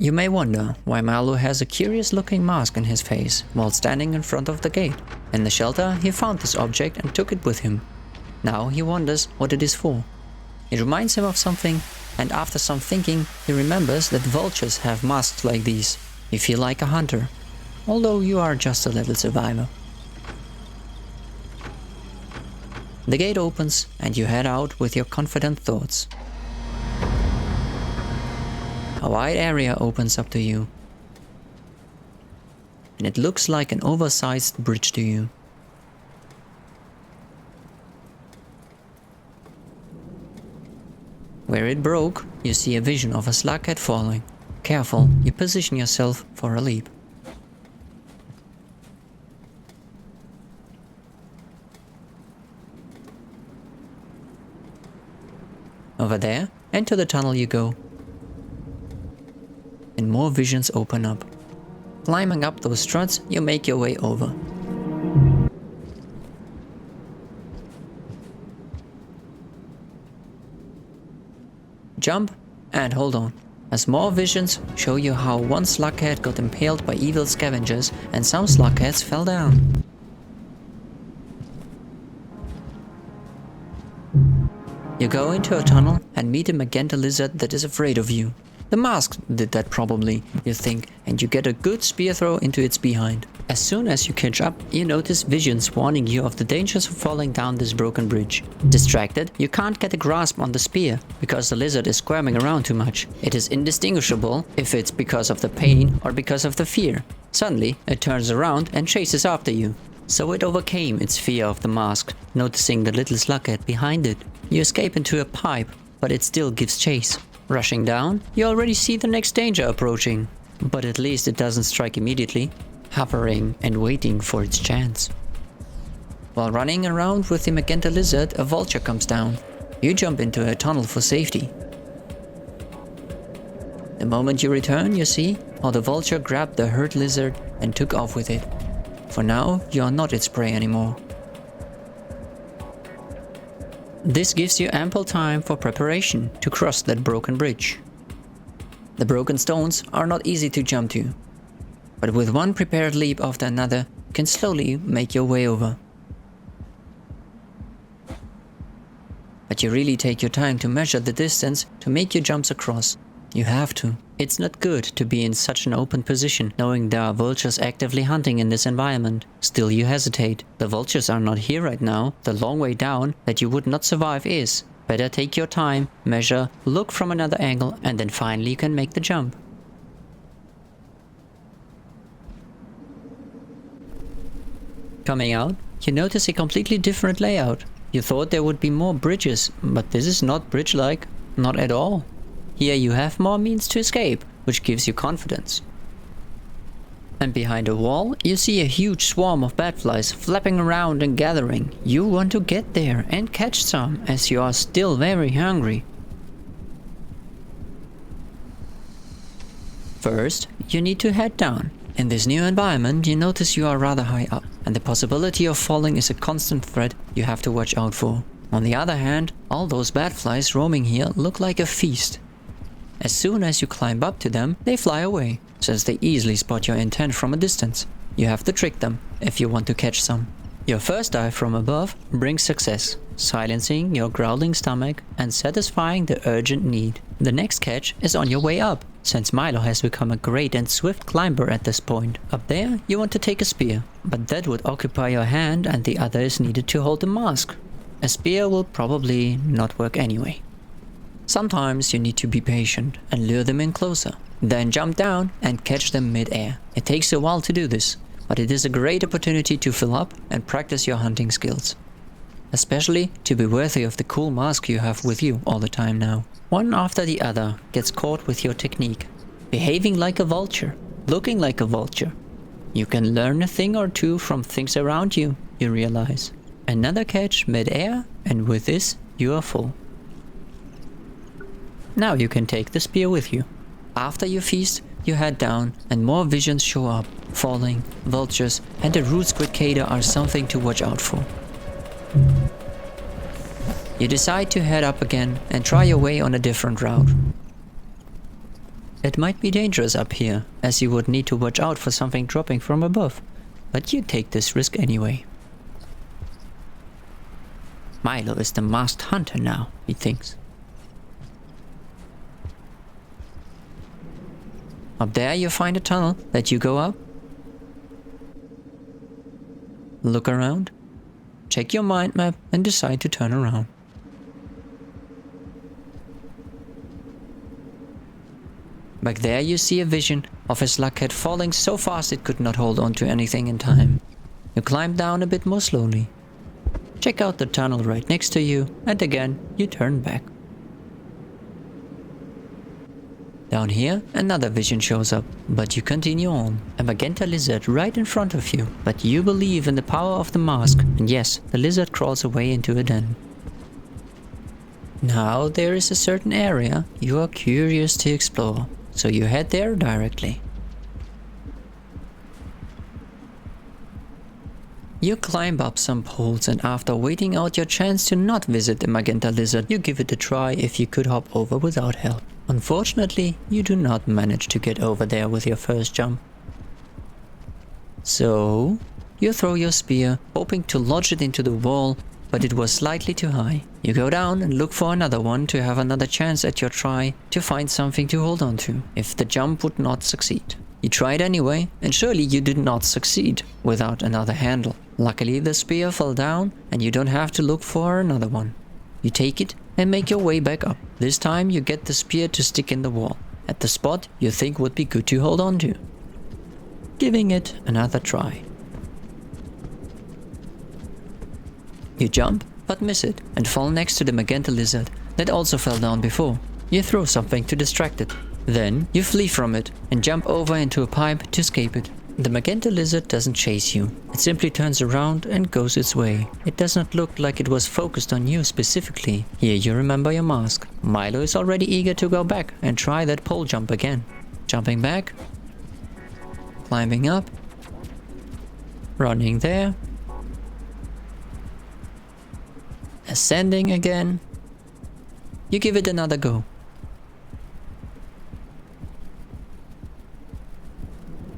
You may wonder why Milo has a curious looking mask on his face while standing in front of the gate. In the shelter he found this object and took it with him. Now he wonders what it is for. It reminds him of something, and after some thinking he remembers that vultures have masks like these. You feel like a hunter, although you are just a little survivor. The gate opens and you head out with your confident thoughts. A wide area opens up to you, and it looks like an oversized bridge to you. Where it broke, you see a vision of a slughead falling. Careful, you position yourself for a leap. Over there, into the tunnel you go. And more visions open up. Climbing up those struts, you make your way over. Jump and hold on, as more visions show you how one slughead got impaled by evil scavengers and some slugheads fell down. You go into a tunnel and meet a magenta lizard that is afraid of you. The mask did that probably, you think, and you get a good spear throw into its behind. As soon as you catch up, you notice visions warning you of the dangers of falling down this broken bridge. Distracted, you can't get a grasp on the spear, because the lizard is squirming around too much. It is indistinguishable if it's because of the pain or because of the fear. Suddenly, it turns around and chases after you. So it overcame its fear of the mask, noticing the little slughead behind it. You escape into a pipe, but it still gives chase. Rushing down, you already see the next danger approaching, but at least it doesn't strike immediately, hovering and waiting for its chance. While running around with the magenta lizard, a vulture comes down. You jump into a tunnel for safety. The moment you return, you see how the vulture grabbed the hurt lizard and took off with it. For now, you are not its prey anymore. This gives you ample time for preparation to cross that broken bridge. The broken stones are not easy to jump to, but with one prepared leap after another, you can slowly make your way over. But you really take your time to measure the distance to make your jumps across. You have to. It's not good to be in such an open position, knowing there are vultures actively hunting in this environment. Still you hesitate. The vultures are not here right now. The long way down that you would not survive is. Better take your time, measure, look from another angle, and then finally you can make the jump. Coming out, you notice a completely different layout. You thought there would be more bridges, but this is not bridge-like. Not at all. Here you have more means to escape, which gives you confidence. And behind a wall, you see a huge swarm of batflies flapping around and gathering. You want to get there and catch some, as you are still very hungry. First, you need to head down. In this new environment, you notice you are rather high up, and the possibility of falling is a constant threat you have to watch out for. On the other hand, all those batflies roaming here look like a feast. As soon as you climb up to them, they fly away, since they easily spot your intent from a distance. You have to trick them, if you want to catch some. Your first dive from above brings success, silencing your growling stomach and satisfying the urgent need. The next catch is on your way up, since Milo has become a great and swift climber at this point. Up there, you want to take a spear, but that would occupy your hand and the other is needed to hold the mask. A spear will probably not work anyway. Sometimes you need to be patient and lure them in closer, then jump down and catch them mid-air. It takes a while to do this, but it is a great opportunity to fill up and practice your hunting skills. Especially to be worthy of the cool mask you have with you all the time now. One after the other gets caught with your technique. Behaving like a vulture, looking like a vulture. You can learn a thing or two from things around you, you realize. Another catch mid-air, and with this you are full. Now you can take the spear with you. After you feast, you head down and more visions show up. Falling, vultures and a root squid are something to watch out for. You decide to head up again and try your way on a different route. It might be dangerous up here, as you would need to watch out for something dropping from above, but you take this risk anyway. Milo is the masked hunter now, he thinks. Up there you find a tunnel that you go up. Look around, check your mind map and decide to turn around. Back there you see a vision of a slughead falling so fast it could not hold on to anything in time. You climb down a bit more slowly. Check out the tunnel right next to you, and again you turn back. Down here another vision shows up, but you continue on. A magenta lizard right in front of you, but you believe in the power of the mask, and yes, the lizard crawls away into a den. Now there is a certain area you are curious to explore, so you head there directly. You climb up some poles, and after waiting out your chance to not visit the magenta lizard, you give it a try if you could hop over without help. Unfortunately, you do not manage to get over there with your first jump. So, you throw your spear, hoping to lodge it into the wall, but it was slightly too high. You go down and look for another one to have another chance at your try to find something to hold on to, if the jump would not succeed. You tried anyway, and surely you did not succeed without another handle. Luckily the spear fell down and you don't have to look for another one. You take it and make your way back up. This time you get the spear to stick in the wall, at the spot you think would be good to hold on to. Giving it another try. You jump, but miss it, and fall next to the magenta lizard that also fell down before. You throw something to distract it. Then you flee from it and jump over into a pipe to escape it. The magenta lizard doesn't chase you. It simply turns around and goes its way. It does not look like it was focused on you specifically. Here you remember your mask. Milo is already eager to go back and try that pole jump again. Jumping back, climbing up, running there, ascending again. You give it another go.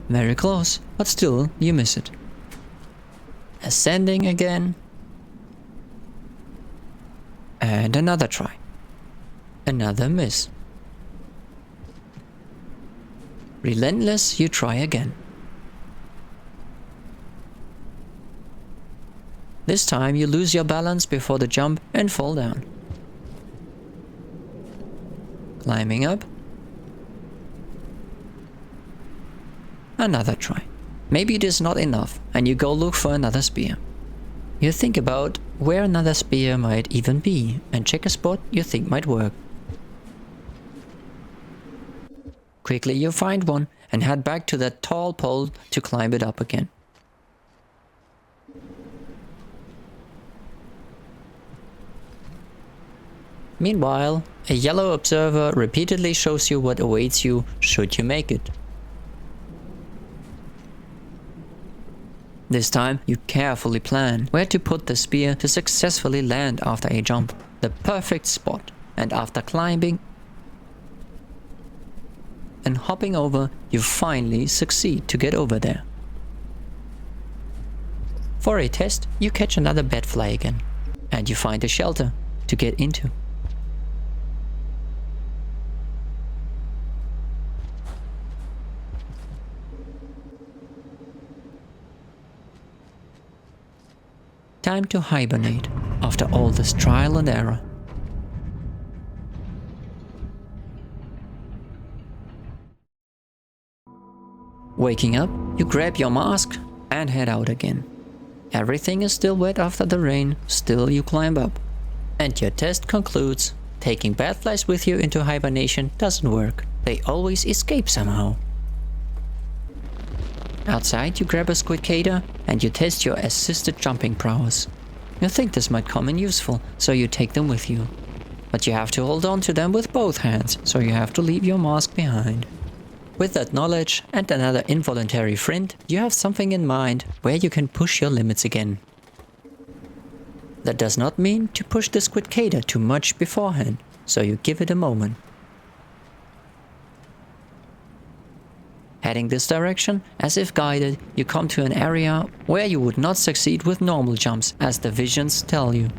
Very close, but still you miss it. Ascending again. And another try. Another miss. Relentless, you try again. This time you lose your balance before the jump and fall down. Climbing up. Another try. Maybe it is not enough and you go look for another spear. You think about where another spear might even be and check a spot you think might work. Quickly you find one and head back to that tall pole to climb it up again. Meanwhile, a yellow observer repeatedly shows you what awaits you should you make it. This time, you carefully plan where to put the spear to successfully land after a jump. The perfect spot. And after climbing and hopping over, you finally succeed to get over there. For a test, you catch another batfly again. And you find a shelter to get into. Time to hibernate after all this trial and error. Waking up, you grab your mask and head out again. Everything is still wet after the rain, still you climb up. And your test concludes. Taking batflies with you into hibernation doesn't work. They always escape somehow. Outside you grab a squidcader and you test your assisted jumping prowess. You think this might come in useful, so you take them with you. But you have to hold on to them with both hands, so you have to leave your mask behind. With that knowledge and another involuntary friend, you have something in mind where you can push your limits again. That does not mean to push the squidcader too much beforehand, so you give it a moment. Heading this direction, as if guided, you come to an area where you would not succeed with normal jumps, as the visions tell you.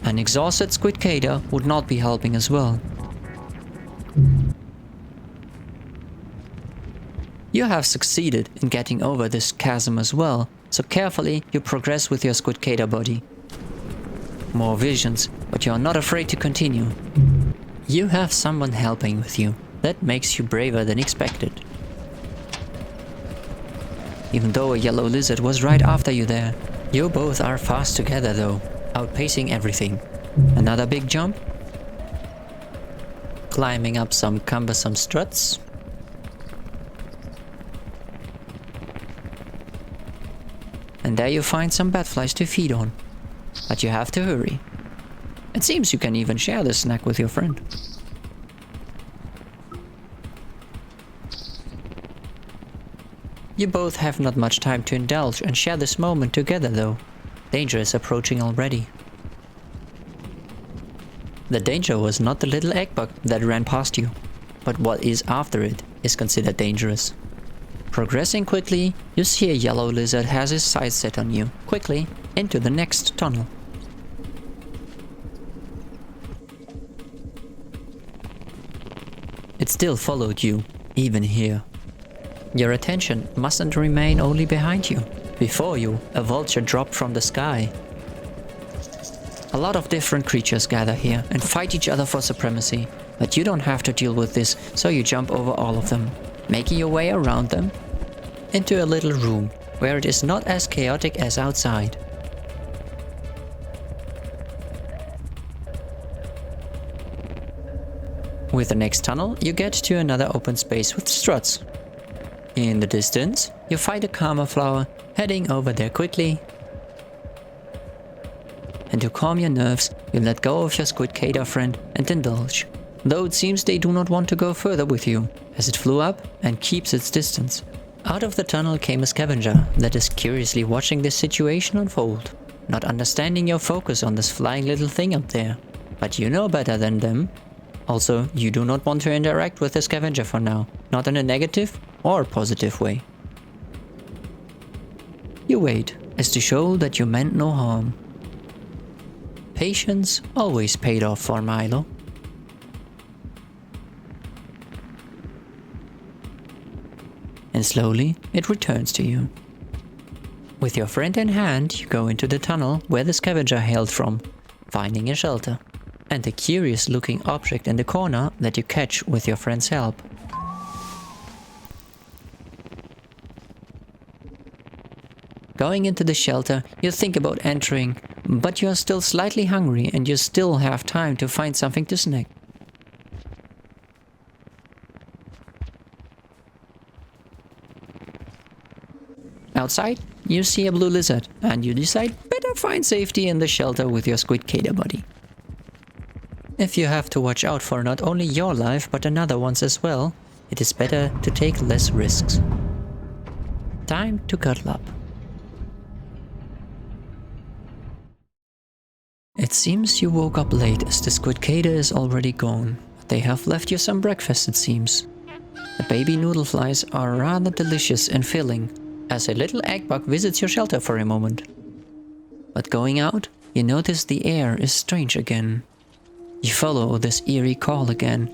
An exhausted squidcader would not be helping as well. You have succeeded in getting over this chasm as well, so carefully you progress with your squidcader body. More visions, but you are not afraid to continue. You have someone helping with you. That makes you braver than expected. Even though a yellow lizard was right after you there, you both are fast together though, outpacing everything. Another big jump. Climbing up some cumbersome struts. And there you find some batflies to feed on. But you have to hurry. It seems you can even share this snack with your friend. You both have not much time to indulge and share this moment together though. Danger is approaching already. The danger was not the little egg bug that ran past you, but what is after it is considered dangerous. Progressing quickly, you see a yellow lizard has his sights set on you, quickly into the next tunnel. It still followed you, even here. Your attention mustn't remain only behind you. Before you, a vulture dropped from the sky. A lot of different creatures gather here and fight each other for supremacy, but you don't have to deal with this, so you jump over all of them, making your way around them into a little room where it is not as chaotic as outside. With the next tunnel, you get to another open space with struts. In the distance, you find a karma flower, heading over there quickly. And to calm your nerves, you let go of your squidcader friend and indulge. Though it seems they do not want to go further with you, as it flew up and keeps its distance. Out of the tunnel came a scavenger that is curiously watching this situation unfold, not understanding your focus on this flying little thing up there. But you know better than them. Also, you do not want to interact with the scavenger for now, not in a negative or positive way. You wait, as to show that you meant no harm. Patience always paid off for Milo. And slowly it returns to you. With your friend in hand, you go into the tunnel where the scavenger hailed from, finding a shelter. And a curious looking object in the corner that you catch with your friend's help. Going into the shelter, you think about entering, but you are still slightly hungry and you still have time to find something to snack. Outside, you see a blue lizard and you decide better find safety in the shelter with your squidcader buddy. If you have to watch out for not only your life but another one's as well, it is better to take less risks. Time to cuddle up. It seems you woke up late as the squidcader is already gone. They have left you some breakfast it seems. The baby noodle flies are rather delicious and filling, as a little egg bug visits your shelter for a moment. But going out, you notice the air is strange again. You follow this eerie call again.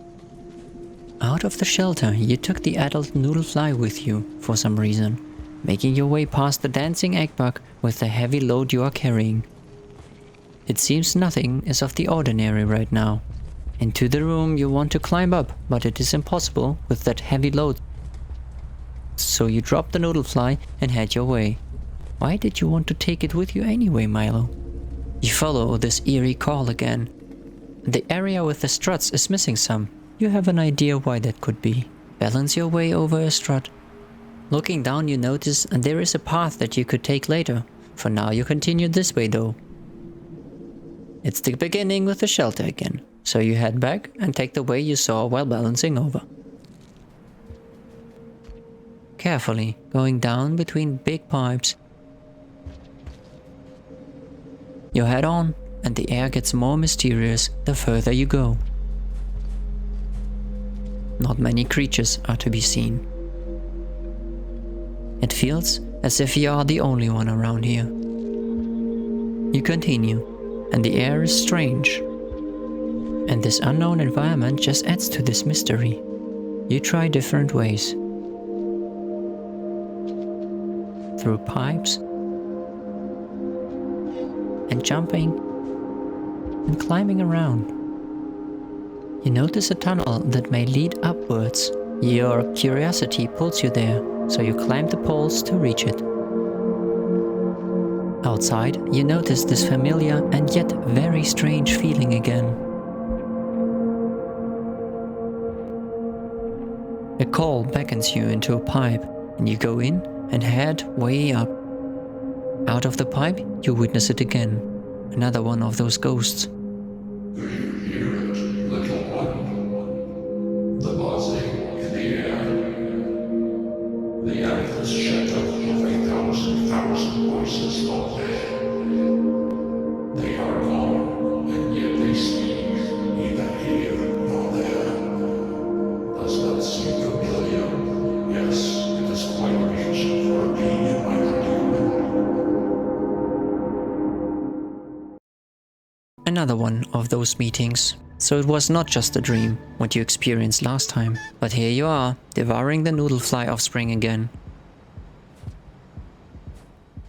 Out of the shelter, you took the adult noodle fly with you for some reason, making your way past the dancing egg bug with the heavy load you are carrying. It seems nothing is of the ordinary right now. Into the room you want to climb up, but it is impossible with that heavy load. So you drop the noodle fly and head your way. Why did you want to take it with you anyway, Milo? You follow this eerie call again. The area with the struts is missing some. You have an idea why that could be. Balance your way over a strut. Looking down you notice there is a path that you could take later. For now you continue this way though. It's the beginning with the shelter again, so you head back and take the way you saw while balancing over. Carefully going down between big pipes. You head on, and the air gets more mysterious the further you go. Not many creatures are to be seen. It feels as if you are the only one around here. You continue, and the air is strange. And this unknown environment just adds to this mystery. You try different ways. Through pipes, and jumping, and climbing around. You notice a tunnel that may lead upwards. Your curiosity pulls you there, so you climb the poles to reach it. Outside, you notice this familiar and yet very strange feeling again. A call beckons you into a pipe, and you go in and head way up. Out of the pipe, you witness it again. Another one of those ghosts. Do you hear it, little one? The buzzing in the air. The endless chatter of 1,000 voices out there. They are gone, and yet they speak, neither here nor there. Does that seem familiar? Yes, it is quite rich for being in my predicament. Another one of those meetings. So it was not just a dream, what you experienced last time, but here you are, devouring the noodle-fly offspring again.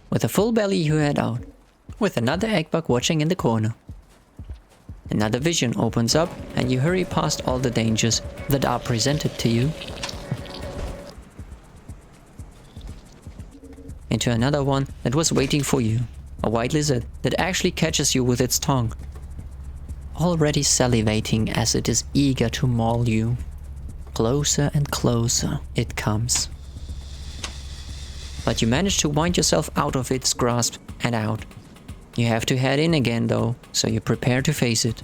With a full belly you head out, with another egg bug watching in the corner. Another vision opens up and you hurry past all the dangers that are presented to you. Into another one that was waiting for you, a white lizard that actually catches you with its tongue. Already salivating as it is eager to maul you. Closer and closer it comes. But you manage to wind yourself out of its grasp and out. You have to head in again though, so you prepare to face it.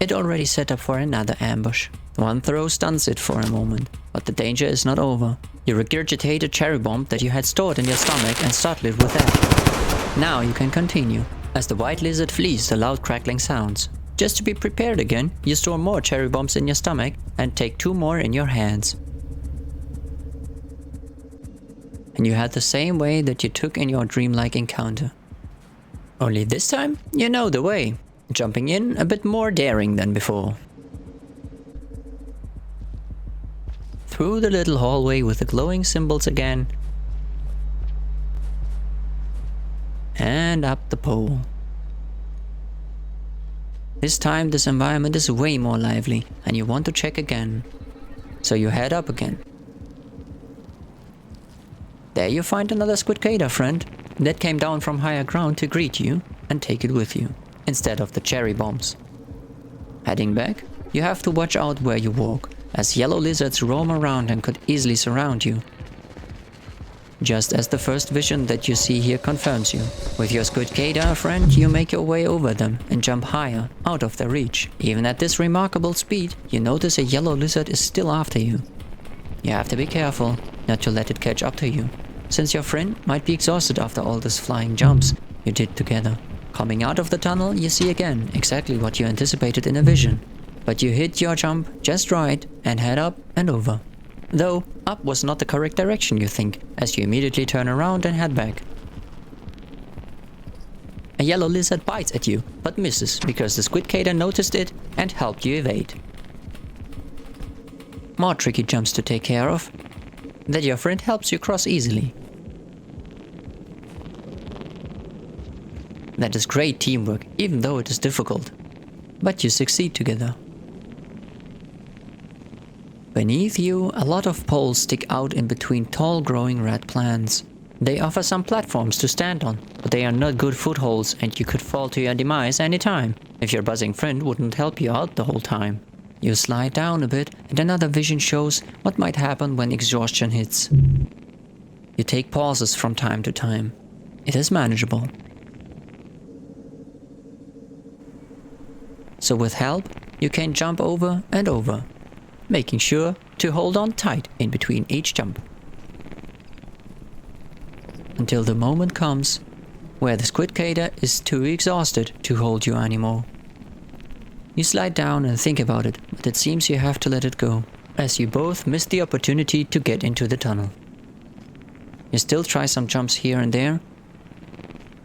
It already set up for another ambush. One throw stuns it for a moment, but the danger is not over. You regurgitate a cherry bomb that you had stored in your stomach and startle it with that. Now you can continue, as the white lizard flees the loud crackling sounds. Just to be prepared again, you store more cherry bombs in your stomach and take 2 more in your hands. And you head the same way that you took in your dreamlike encounter. Only this time, you know the way, jumping in a bit more daring than before. Through the little hallway with the glowing symbols again. And up the pole. This time this environment is way more lively and you want to check again. So you head up again. There you find another squidcada friend that came down from higher ground to greet you and take it with you, instead of the cherry bombs. Heading back, you have to watch out where you walk, as yellow lizards roam around and could easily surround you. Just as the first vision that you see here confirms you. With your squidcada friend, you make your way over them and jump higher, out of their reach. Even at this remarkable speed, you notice a yellow lizard is still after you. You have to be careful not to let it catch up to you, since your friend might be exhausted after all these flying jumps you did together. Coming out of the tunnel, you see again exactly what you anticipated in a vision. But you hit your jump just right and head up and over. Though, up was not the correct direction, you think, as you immediately turn around and head back. A yellow lizard bites at you, but misses because the squidcada noticed it and helped you evade. More tricky jumps to take care of, that your friend helps you cross easily. That is great teamwork, even though it is difficult. But you succeed together. Beneath you, a lot of poles stick out in between tall growing red plants. They offer some platforms to stand on, but they are not good footholds and you could fall to your demise anytime, if your buzzing friend wouldn't help you out the whole time. You slide down a bit and another vision shows what might happen when exhaustion hits. You take pauses from time to time. It is manageable. So with help, you can jump over and over, making sure to hold on tight in between each jump. Until the moment comes where the squidcada is too exhausted to hold you anymore. You slide down and think about it, but it seems you have to let it go. as you both miss the opportunity to get into the tunnel. You still try some jumps here and there,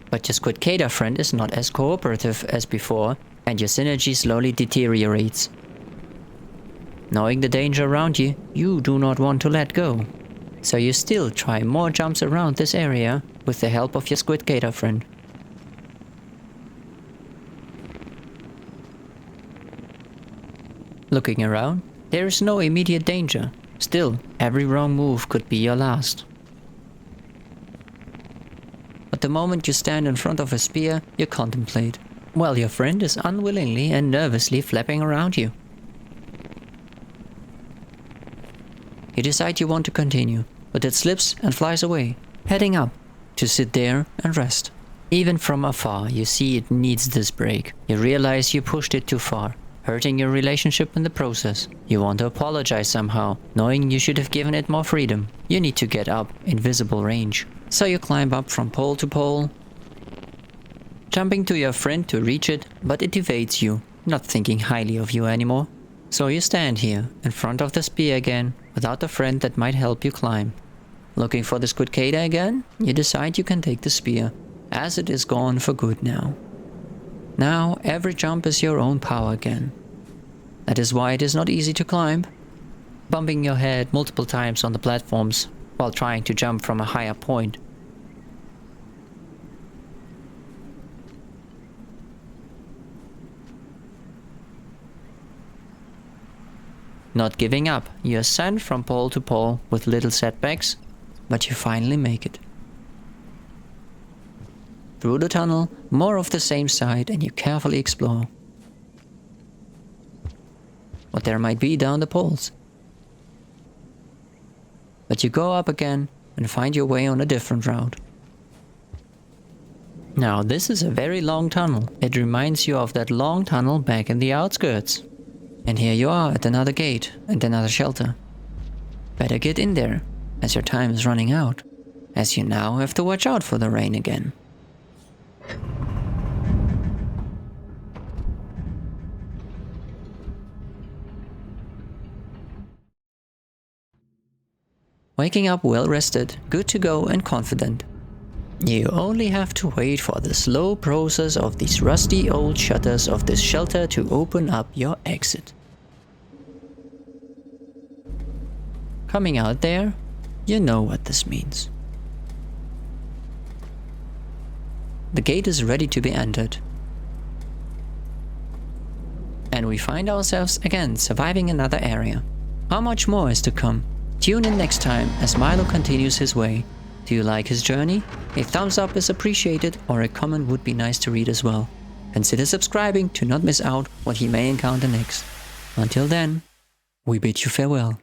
but your Squidcator friend is not as cooperative as before, and your synergy slowly deteriorates. Knowing the danger around you, you do not want to let go. So you still try more jumps around this area with the help of your Squidcator friend. Looking around, there is no immediate danger. Still, every wrong move could be your last. But the moment you stand in front of a spear, you contemplate, while your friend is unwillingly and nervously flapping around you. You decide you want to continue, but it slips and flies away, heading up to sit there and rest. Even from afar, you see it needs this break. You realize you pushed it too far, hurting your relationship in the process. You want to apologize somehow, knowing you should have given it more freedom. You need to get up in visible range. So you climb up from pole to pole, jumping to your friend to reach it, but it evades you, not thinking highly of you anymore. So you stand here, in front of the spear again, without a friend that might help you climb. Looking for the Squidcator again, you decide you can take the spear, as it is gone for good now. Now every jump is your own power again. That is why it is not easy to climb, bumping your head multiple times on the platforms while trying to jump from a higher point. Not giving up, you ascend from pole to pole with little setbacks, but you finally make it. Through the tunnel, more of the same side, and you carefully explore what there might be down the poles. But you go up again and find your way on a different route. Now this is a very long tunnel. It reminds you of that long tunnel back in the outskirts. And here you are at another gate and another shelter. Better get in there, as your time is running out, as you now have to watch out for the rain again. Waking up well rested, good to go and confident. You only have to wait for the slow process of these rusty old shutters of this shelter to open up your exit. Coming out there, you know what this means. The gate is ready to be entered. And we find ourselves again surviving another area. How much more is to come? Tune in next time as Milo continues his way. Do you like his journey? A thumbs up is appreciated, or a comment would be nice to read as well. Consider subscribing to not miss out what he may encounter next. Until then, we bid you farewell.